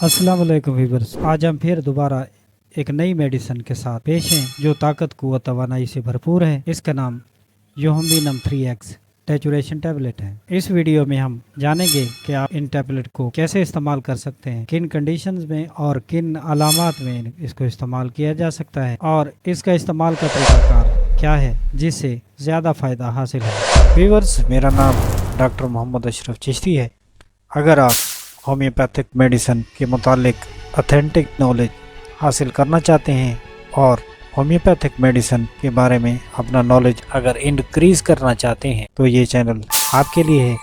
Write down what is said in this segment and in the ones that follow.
अस्सलाम वालेकुम व्यूअर्स। आज हम फिर दोबारा एक नई मेडिसिन के साथ पेश हैं जो ताकत कुव्वत तवानाई से भरपूर है। इसका नाम योहम्बीनम 3X टेचुरेशन टैबलेट है। इस वीडियो में हम जानेंगे कि आप इन टैबलेट को कैसे इस्तेमाल कर सकते हैं, किन कंडीशंस में और किन अलामात में इसको इस्तेमाल किया जा सकता है और इसका इस्तेमाल का तरीकाकार क्या है जिससे ज़्यादा फ़ायदा हासिल हो। व्यूअर्स, मेरा नाम डॉक्टर मोहम्मद अशरफ चिश्ती है। अगर आप होम्योपैथिक मेडिसिन के मुतालिक ऑथेंटिक नॉलेज हासिल करना चाहते हैं और होम्योपैथिक मेडिसिन के बारे में अपना नॉलेज अगर इंक्रीज़ करना चाहते हैं तो ये चैनल आपके लिए है।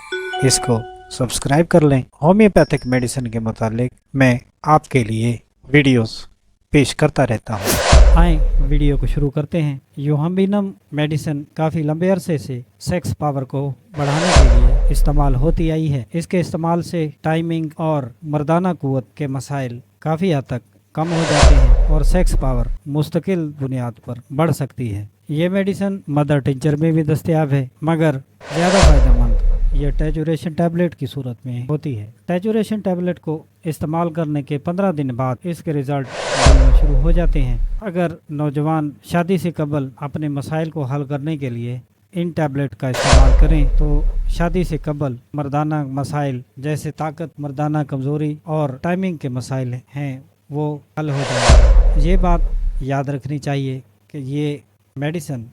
इसको सब्सक्राइब कर लें। होम्योपैथिक मेडिसिन के मुतालिक मैं आपके लिए वीडियोस पेश करता रहता हूँ। आए वीडियो को शुरू करते हैं। योहम्बीनम मेडिसिन काफ़ी लंबे अरसे से सेक्स पावर को बढ़ाने के लिए इस्तेमाल होती आई है। इसके इस्तेमाल से टाइमिंग और मर्दाना कुव्वत के मसाइल काफ़ी हद तक कम हो जाते हैं और सेक्स पावर मुस्तकिल बुनियाद पर बढ़ सकती है। ये मेडिसिन मदर टिंचर में भी दस्तयाब है, मगर ज़्यादा फायदेमंद ये टेचुरेशन टैबलेट की सूरत में होती है। टेचुरेशन टैबलेट को इस्तेमाल करने के 15 दिन बाद इसके रिजल्ट मिलना शुरू हो जाते हैं। अगर नौजवान शादी से कबल अपने मसाइल को हल करने के लिए इन टैबलेट का इस्तेमाल करें तो शादी से कबल मर्दाना मसाइल जैसे ताकत, मर्दाना कमज़ोरी और टाइमिंग के मसाइल हैं वो हल हो जाएंगे। ये बात याद रखनी चाहिए कि ये मेडिसिन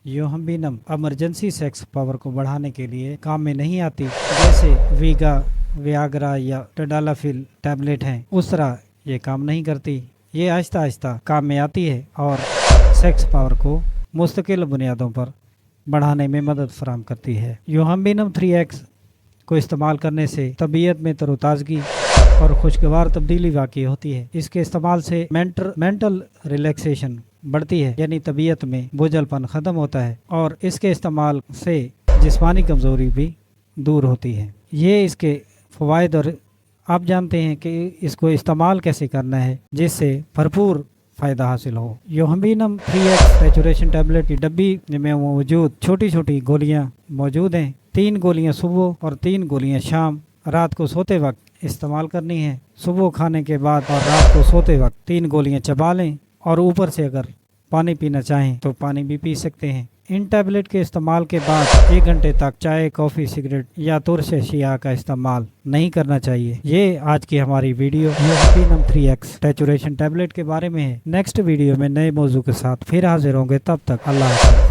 योहम्बीनम इमरजेंसी सेक्स पावर को बढ़ाने के लिए काम में नहीं आती। जैसे वीगा, वियाग्रा या टडालाफिल टैबलेट हैं उस तरह ये काम नहीं करती। ये आहिस्ता आहिस्ता काम में आती है और सेक्स पावर को मुस्तकिल बुनियादों पर बढ़ाने में मदद फराहम करती है। योहम्बीनम 3X को इस्तेमाल करने से तबीयत में तरोताज़गी और खुशगवार तब्दीली वाक़ई होती है। इसके इस्तेमाल से मेंटल रिलैक्सेशन बढ़ती है, यानी तबीयत में बोझलपन ख़त्म होता है और इसके इस्तेमाल से जिस्मानी कमज़ोरी भी दूर होती है। ये इसके फ़वाइद और आप जानते हैं कि इसको इस्तेमाल कैसे करना है जिससे भरपूर फ़ायदा हासिल हो। योहम्बीनम 3X टेचुरेशन टैबलेट की डब्बी में मौजूद छोटी छोटी गोलियाँ मौजूद हैं। 3 गोलियाँ सुबह और 3 गोलियाँ शाम। रात को सोते वक्त इस्तेमाल करनी है। सुबह खाने के बाद और रात को सोते वक्त 3 गोलियाँ चबा लें और ऊपर से अगर पानी पीना चाहें तो पानी भी पी सकते हैं। इन टैबलेट के इस्तेमाल के बाद 1 घंटे तक चाय, कॉफ़ी, सिगरेट या तुरश अशिया का इस्तेमाल नहीं करना चाहिए। ये आज की हमारी वीडियो योहम्बीनम 3X टेचुरेशन टैबलेट के बारे में है। नेक्स्ट वीडियो में नए मौजू के साथ फिर हाजिर होंगे। तब तक अल्लाह हाफ़िज़।